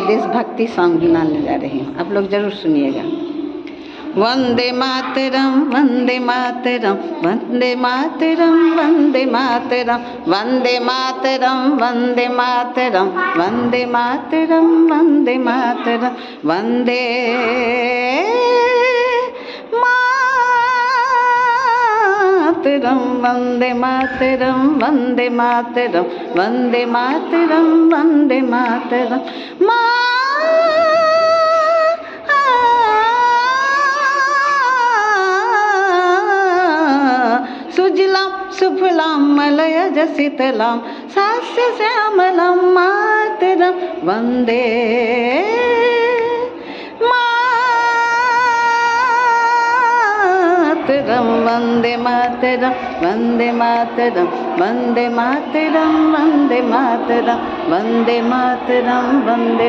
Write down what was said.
देशभक्ति सॉन्ग गिनाने जा रही हूँ, आप लोग जरूर सुनिएगा। वंदे मातरम वंदे मातरम वंदे मातरम वंदे मातरम वंदे मातरम वंदे मातरम वंदे मातरम वंदे मातरम वंदे मातरम वंदे मातरम वंदे मातरम वंदे मातरम वंदे मातरम सुजलां सुफलां मलयज शीतलां सस्य श्यामलां मातरं वन्दे मातरं वन्दे मातरं वन्दे मातरं वन्दे मातरं वन्दे मातरं वन्दे मातरं वन्दे